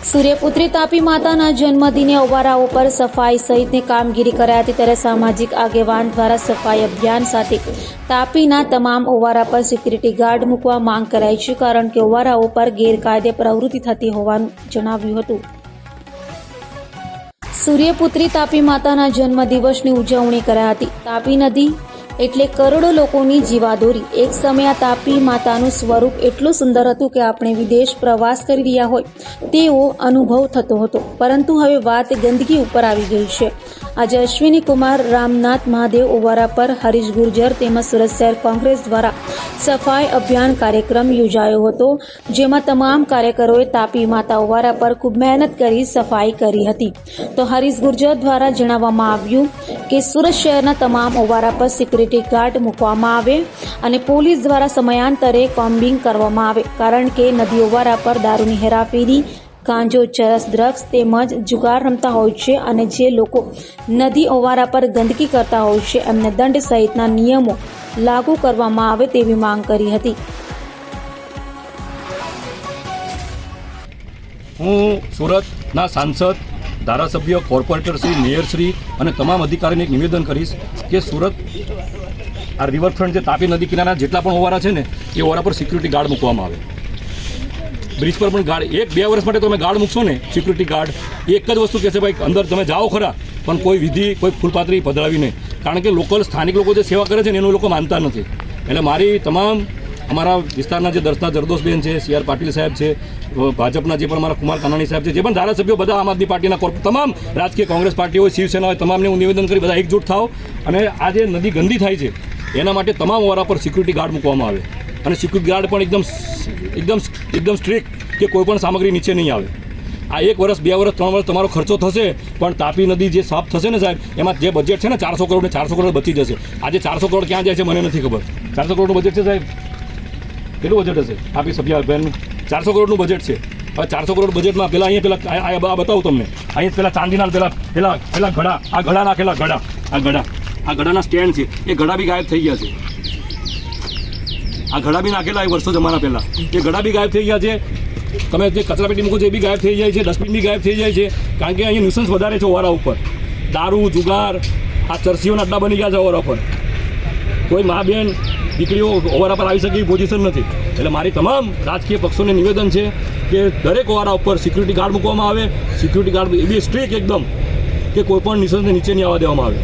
સૂર્યપુત્રી તાપી માતાના જન્મદિને ઓવારાઓ પર સફાઈ સહિતની કામગીરી કરાઈ હતી ત્યારે સામાજિક આગેવાન દ્વારા સફાઈ અભિયાન સાથે તાપીના તમામ ઓવારા પર સિક્યુરિટી ગાર્ડ મૂકવા માંગ કરાઈ છે, કારણ કે ઓવારાઓ પર ગેરકાયદે પ્રવૃત્તિ થતી હોવાનું જણાવ્યું હતું। સૂર્યપુત્રી તાપી માતાના જન્મદિવસની ઉજવણી કરાઈ હતી। તાપી નદી એટલે કરોડો લોકોની જીવાદોરી। એક સમયે આ તાપી માતાનું સ્વરૂપ એટલું સુંદર હતું કે આપણે વિદેશ પ્રવાસ કરી રહ્યા હોય તેવો અનુભવ થતો હતો, પરંતુ હવે વાત ગંદકી ઉપર આવી ગઈ છે। આજે અશ્વિની કુમાર રામનાથ મહાદેવ ઓવારા પર હરીશ ગુર્જર તેમજ સુરત શહેર કોંગ્રેસ દ્વારા સફાઈ અભિયાન કાર્યક્રમ યોજાયો હતો, જેમાં તમામ કાર્યકરોએ તાપી માતા ઓવારા પર ખૂબ મહેનત કરી સફાઈ કરી હતી। તો હરીશ ગુર્જર દ્વારા જણાવવામાં આવ્યું કે સુરત શહેરના તમામ ઓવારા પર સિક્યુરિટી ગાર્ડ મૂકવામાં આવે અને પોલીસ દ્વારા સમયાંતરે કોમ્બિંગ કરવામાં આવે, કારણ કે નદી ઓવારા પર દારૂની હેરાફેરી, ગાંજો, ચરસ, ડ્રગ્સ તેમજ જુગાર રમતા હોય છે અને જે લોકો નદી ઓવારા પર ગંદકી કરતા હોય છે એમને દંડ સહિતના નિયમો લાગુ કરવામાં આવે તેવી માંગ કરી હતી। હું સુરતના સાંસદ, ધારાસભ્ય, કોર્પોરેટરશ્રી, મેયરશ્રી અને તમામ અધિકારીને એક નિવેદન કરીશ કે સુરત આ રિવરફ્રન્ટ જે તાપી નદી કિનારાના જેટલા પણ ઓવારા છે ને એ ઓવારા પર સિક્યુરિટી ગાર્ડ મૂકવામાં આવે। બ્રિજ પર પણ ગાર્ડ 1-2 વર્ષ માટે તમે ગાર્ડ મૂકશો ને સિક્યુરિટી ગાર્ડ, એક જ વસ્તુ કહેશે ભાઈ અંદર તમે જાઓ ખરા, પણ કોઈ વિધિ, કોઈ ફૂલપાત્રી પધરાવી નહીં, કારણ કે લોકલ સ્થાનિક લોકો જે સેવા કરે છે ને એનું લોકો માનતા નથી। એટલે મારી તમામ અમારા વિસ્તારના જે દર્શના જરદોશબેન છે, CR પાટીલ સાહેબ છે, ભાજપના જે પણ અમારા કુમાર કાનાણી સાહેબ છે, જે પણ ધારાસભ્યો બધા આમ આદમી પાર્ટીના તમામ રાજકીય કોંગ્રેસ પાર્ટી હોય, શિવસેના હોય, તમામને હું નિવેદન કરી બધા એકજૂટ થાઓ અને આ જે નદી ગંદી થાય છે એના માટે તમામ ઓવારા પર સિક્યુરિટી ગાર્ડ મૂકવામાં આવે અને સિક્યુરિટી ગાર્ડ પણ એકદમ સ્ટ્રિક્ટ કે કોઈ પણ સામગ્રી નીચે નહીં આવે। આ 1 વર્ષ, 2 વર્ષ, 3 વર્ષ તમારો ખર્ચો થશે, પણ તાપી નદી જે સાફ થશે ને સાહેબ, એમાં જે બજેટ છે ને 400 કરોડ ને 400 કરોડ બચી જશે। આજે 400 કરોડ ક્યાં જાય છે મને નથી ખબર। 400 કરોડનું બજેટ છે સાહેબ, કેટલું બજેટ હશે તાપી સભ્ય અભિયાનનું? 400 કરોડનું બજેટ છે। હવે 400 કરોડ બજેટમાં પેલા બતાવું તમને, અહીં પેલા ચાંદીના પેલા ઘડા, આ ઘડા નાખેલા ઘડા, આ ઘડાના સ્ટેન્ડ છે, એ ઘડા બી ગાયબ થઈ ગયા છે। આ ઘડા બી નાખેલા એ વર્ષો જમાના પહેલાં, એ ઘડા બી ગાયબ થઈ ગયા છે। તમે જે કચરાપેટી મૂકો છો એ બી ગાયબ થઈ જાય છે, ડસ્ટબિન બી ગાયબ થઈ જાય છે, કારણ કે અહીંયા ન્યુસન્સ વધારે છે ઓવારા ઉપર। દારૂ, જુગાર, આ ચરસીઓના અડ્ડા બની ગયા છે ઓવારા પર। કોઈ મા બેન દીકરીઓ ઓવારા પર આવી શકે એવી પોઝિશન નથી। એટલે મારી તમામ રાજકીય પક્ષોને નિવેદન છે કે દરેક ઓવારા ઉપર સિક્યુરિટી ગાર્ડ મૂકવામાં આવે। સિક્યુરિટી ગાર્ડ એ બી સ્ટ્રિક્ટ એકદમ, કે કોઈ પણ ન્યુસન્સને નીચે નહીં આવવા દેવામાં આવે,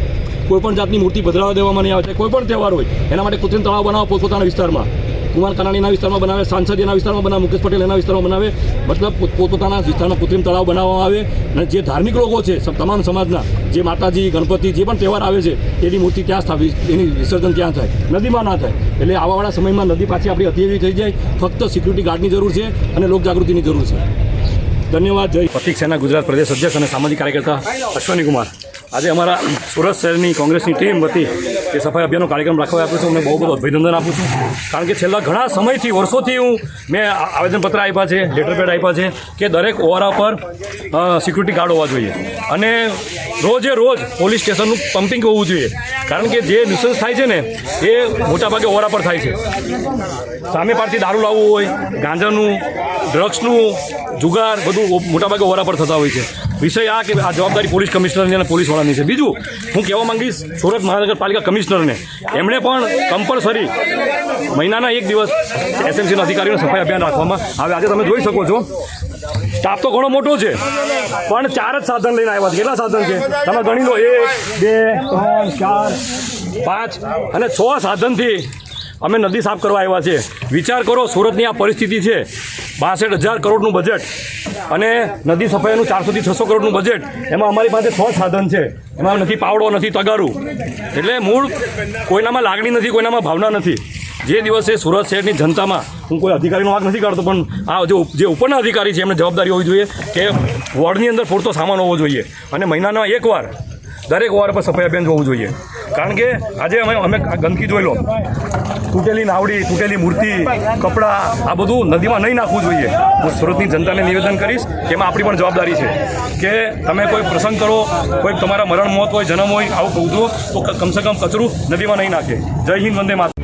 કોઈ પણ જાતની મૂર્તિ પધરાવવા દેવામાં નહીં આવે, કોઈ પણ તહેવાર હોય એના માટે કૃત્રિમ તળાવ બનાવો પોતપોતાના વિસ્તારમાં। કુમાર કાનાણીના વિસ્તારમાં બનાવે, સાંસદ એના વિસ્તારમાં બનાવે, મુકેશ પટેલ એના વિસ્તારમાં બનાવે, મતલબ પોતપોતાના વિસ્તારમાં કૃત્રિમ તળાવ બનાવવામાં આવે અને જે ધાર્મિક લોકો છે તમામ સમાજના, જે માતાજી, ગણપતિ, જે પણ તહેવાર આવે છે એની મૂર્તિ ત્યાં સ્થાપિત, એની વિસર્જન ત્યાં થાય, નદીમાં ના થાય। એટલે આવાવાળા સમયમાં નદી પાછી આપણી અતિએવી થઈ જાય, ફક્ત સિક્યુરિટી ગાર્ડની જરૂર છે અને લોકજાગૃતિની જરૂર છે। ધન્યવાદ। જય પ્રતિક સેના ગુજરાત પ્રદેશ અધ્યક્ષ અને સામાજિક કાર્યકર્તા અશ્વિની કુમાર। આજે અમારા સુરત શહેરની કોંગ્રેસની ટીમ વતી એ સફાઈ અભિયાનનો કાર્યક્રમ રાખવા આપ્યો છું, હું બહુ અભિનંદન આપું છું, કારણ કે છેલ્લા ઘણા સમયથી, વર્ષોથી મેં આવેદનપત્ર આપ્યા છે, લેટરપેડ આપ્યા છે કે દરેક ઓવારા પર સિક્યુરિટી ગાર્ડ હોવા જોઈએ અને રોજે રોજ પોલીસ સ્ટેશનનું પમ્પિંગ હોવું જોઈએ, કારણ કે જે ન્યુસન્સ થાય છે ને એ મોટાભાગે ઓવારા પર થાય છે। સામે પારથી દારૂ લાવવું હોય, ગાંજાનું, ડ્રગ્સનું, જુગાર, બધું મોટાભાગે ઓવારા પર થતા હોય છે। વિષય આ કે આ જવાબદારી પોલીસ કમિશનરની અને પોલીસવાળાની છે। બીજું હું કહેવા માંગીશ સુરત મહાનગરપાલિકા કમિશનરને, એમણે પણ કમ્પલસરી મહિનાના 1 દિવસ SMCના અધિકારીઓને સફાઈ અભિયાન રાખવામાં આવે। આજે તમે જોઈ શકો છો સ્ટાફ તો ઘણો મોટો છે, પણ 4 જ સાધન લઈને આવ્યા છે। કેટલા સાધન છે તમે ગણી લો, 1, 2, 3, 4, 5 અને 6 સાધનથી અમે નદી સાફ કરવા આવ્યા છે। વિચાર કરો સુરતની આ પરિસ્થિતિ છે, 62,000 કરોડનું બજેટ અને નદી સફાઈનું 400 થી 600 કરોડનું બજેટ, એમાં અમારી પાસે 6 સાધન છે, એમાં નથી પાવડો, નથી તગારું। એટલે મૂળ કોઈનામાં લાગણી નથી, કોઈનામાં ભાવના નથી। જે દિવસે સુરત શહેરની જનતામાં, હું કોઈ અધિકારીનો વાંક નથી કાઢતો, પણ આ જે ઉપરના અધિકારી છે એમને જવાબદારી હોવી જોઈએ કે વોર્ડની અંદર પૂરતો સામાન હોવો જોઈએ અને મહિનામાં 1 વાર દરેક ઓવારા પર સફાઈ અભિયાન હોવું જોઈએ। કારણ કે આજે અમે ગંદકી જોઈ લો, તૂટેલી નાવડી, તૂટેલી મૂર્તિ, કપડાં, આ બધું નદીમાં નહીં નાખવું જોઈએ। હું સુરતની જનતાને નિવેદન કરીશ કે એમાં આપણી પણ જવાબદારી છે કે તમે કોઈ પ્રસંગ કરો, કોઈ તમારા મરણ મોત હોય, જન્મ હોય, આવું બધું તો કમસે કમ કચરું નદીમાં નહીં નાખે। જય હિન્દ, વંદે માતરમ।